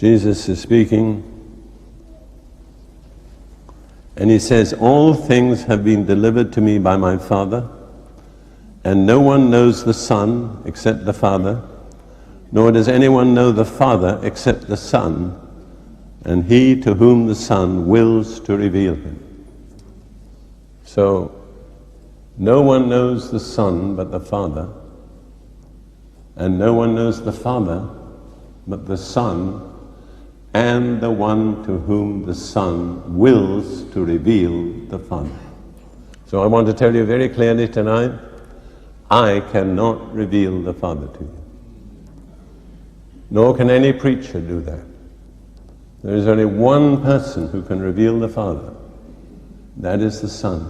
Jesus is speaking, and he says, "All things have been delivered to me by my Father, and no one knows the Son except the Father, nor does anyone know the Father except the Son, and he to whom the Son wills to reveal him." So, no one knows the Son but the Father, and no one knows the Father but the Son, and the one to whom the Son wills to reveal the Father. So I want to tell you very clearly tonight, I cannot reveal the Father to you. Nor can any preacher do that. There is only one person who can reveal the Father. That is the Son.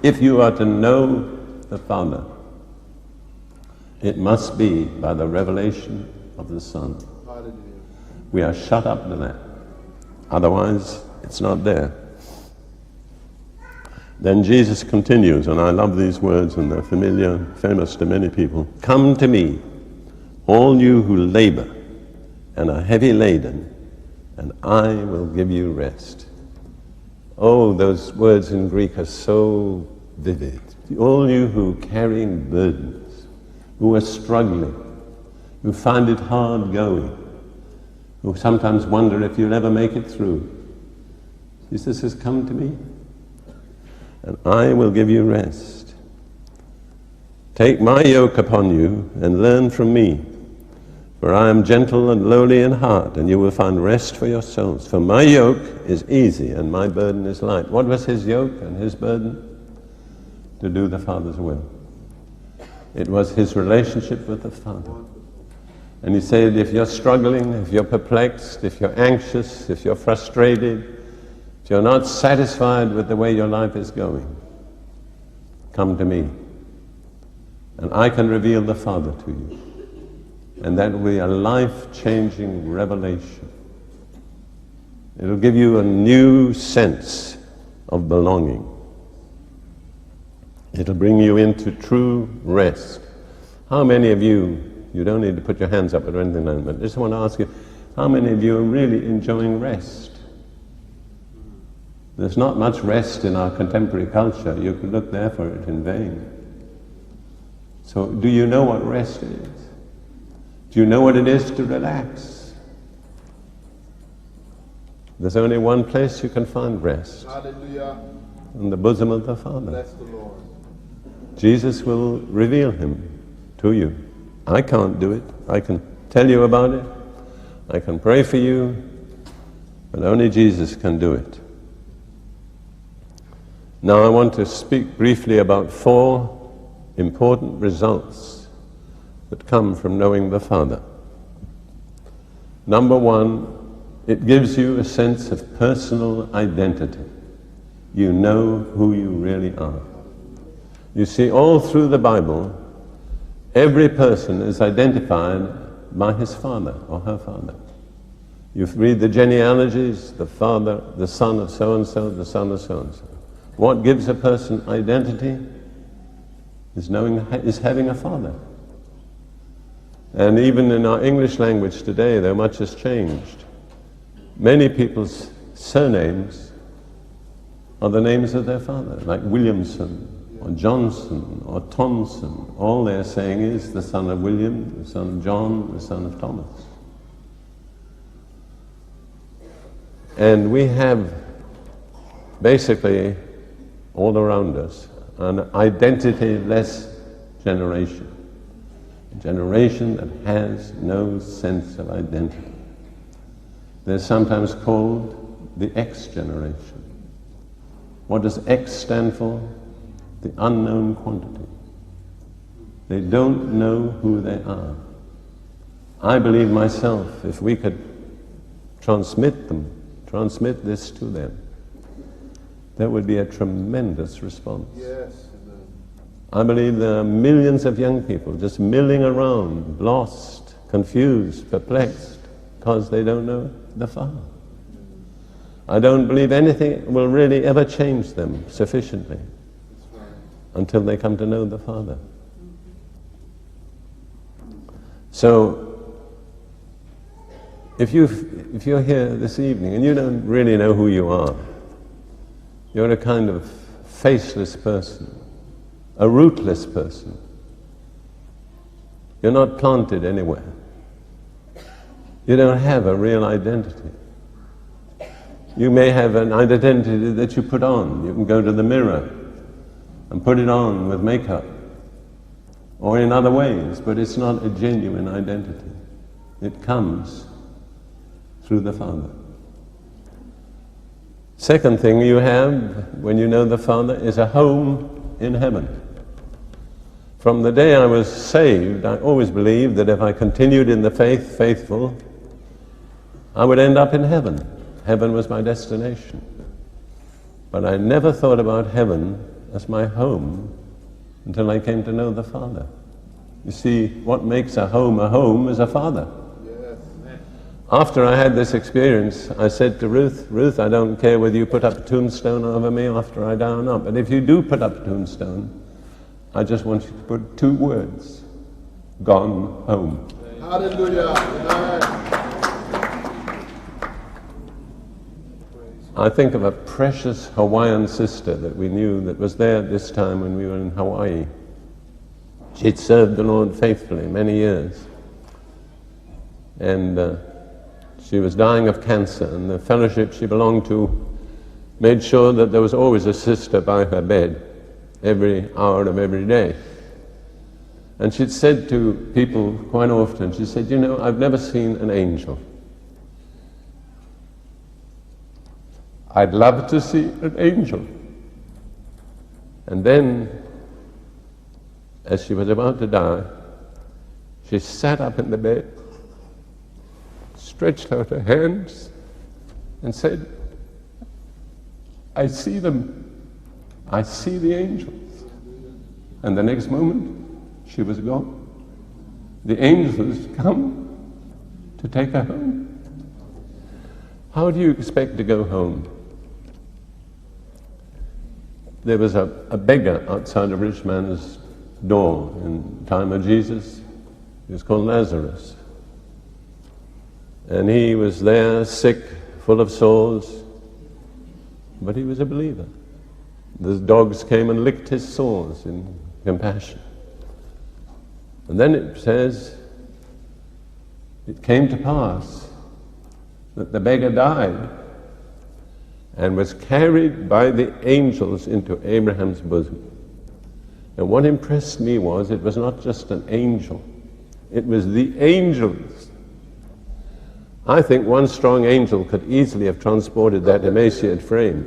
If you are to know the Father, it must be by the revelation of the Son. We are shut up to that. Otherwise, it's not there. Then Jesus continues, and I love these words, and they're familiar, famous to many people. "Come to me, all you who labor and are heavy laden, and I will give you rest." Oh, those words in Greek are so vivid. All you who are carrying burdens, who are struggling, who find it hard going, who sometimes wonder if you'll ever make it through. Jesus says, "Come to me, and I will give you rest. Take my yoke upon you and learn from me, for I am gentle and lowly in heart, and you will find rest for your souls. For my yoke is easy and my burden is light." What was his yoke and his burden? To do the Father's will. It was his relationship with the Father. And he said, if you're struggling, if you're perplexed, if you're anxious, if you're frustrated, if you're not satisfied with the way your life is going, come to me, and I can reveal the Father to you. And that will be a life-changing revelation. It'll give you a new sense of belonging. It'll bring you into true rest. How many of you don't need to put your hands up or anything like that, but I just want to ask you, how many of you are really enjoying rest? There's not much rest in our contemporary culture. You could look there for it in vain. So do you know what rest is? Do you know what it is to relax? There's only one place you can find rest. Hallelujah. In the bosom of the Father. Bless the Lord. Jesus will reveal him to you. I can't do it. I can tell you about it. I can pray for you, but only Jesus can do it. Now I want to speak briefly about 4 important results that come from knowing the Father. Number 1, it gives you a sense of personal identity. You know who you really are. You see, all through the Bible, every person is identified by his father or her father. You read the genealogies, the father, the son of so-and-so, the son of so-and-so. What gives a person identity is having a father. And even in our English language today, though much has changed, many people's surnames are the names of their father, like Williamson, or Johnson, or Thompson. All they're saying is the son of William, the son of John, the son of Thomas. And we have basically all around us an identity-less generation. A generation that has no sense of identity. They're sometimes called the X generation. What does X stand for? The unknown quantity. They don't know who they are. I believe myself, if we could transmit this to them, there would be a tremendous response. Yes. I believe there are millions of young people just milling around, lost, confused, perplexed, because they don't know the Father. I don't believe anything will really ever change them sufficiently until they come to know the Father. So, If you're here this evening and you don't really know who you are, you're a kind of faceless person, a rootless person. You're not planted anywhere. You don't have a real identity. You may have an identity that you put on. You can go to the mirror and put it on with makeup or in other ways, but it's not a genuine identity. It comes through the Father. Second thing you have when you know the Father is a home in heaven. From the day I was saved, I always believed that if I continued in the faith, faithful, I would end up in heaven. Heaven was my destination. But I never thought about heaven as my home until I came to know the Father. You see, what makes a home is a Father. Yes. After I had this experience, I said to Ruth, I don't care whether you put up a tombstone over me after I die or not, but if you do put up a tombstone, I just want you to put 2 words: gone home. Hallelujah. I think of a precious Hawaiian sister that we knew that was there at this time when we were in Hawaii. She'd served the Lord faithfully many years. And she was dying of cancer, and the fellowship she belonged to made sure that there was always a sister by her bed every hour of every day. And she'd said to people quite often, she said, you know, I've never seen an angel. I'd love to see an angel. And then, as she was about to die, she sat up in the bed, stretched out her hands, and said, I see them. I see the angels. And the next moment, she was gone. The angels come to take her home. How do you expect to go home? There was a beggar outside a rich man's door in the time of Jesus. He was called Lazarus. And he was there, sick, full of sores, but he was a believer. The dogs came and licked his sores in compassion. And then it says, it came to pass that the beggar died and was carried by the angels into Abraham's bosom. And what impressed me was, it was not just an angel, it was the angels. I think one strong angel could easily have transported that emaciated frame.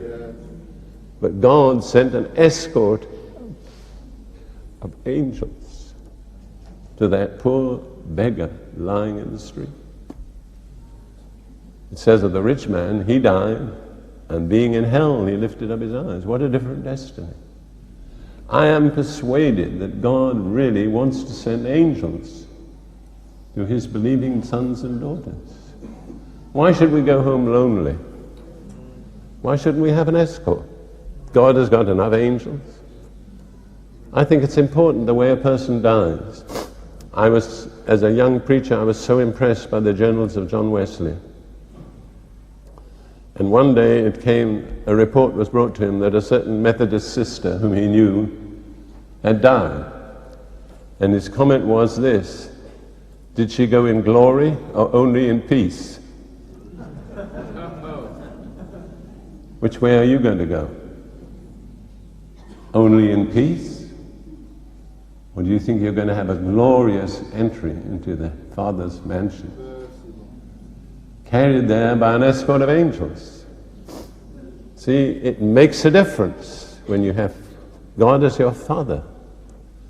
But God sent an escort of angels to that poor beggar lying in the street. It says of the rich man, he died, and being in hell, he lifted up his eyes. What a different destiny. I am persuaded that God really wants to send angels to his believing sons and daughters. Why should we go home lonely? Why shouldn't we have an escort? God has got enough angels. I think it's important the way a person dies. As a young preacher, I was so impressed by the journals of John Wesley. And one day a report was brought to him that a certain Methodist sister whom he knew had died. And his comment was this: did she go in glory or only in peace? Which way are you going to go? Only in peace? Or do you think you're going to have a glorious entry into the Father's mansion? Carried there by an escort of angels. See, it makes a difference when you have God as your Father.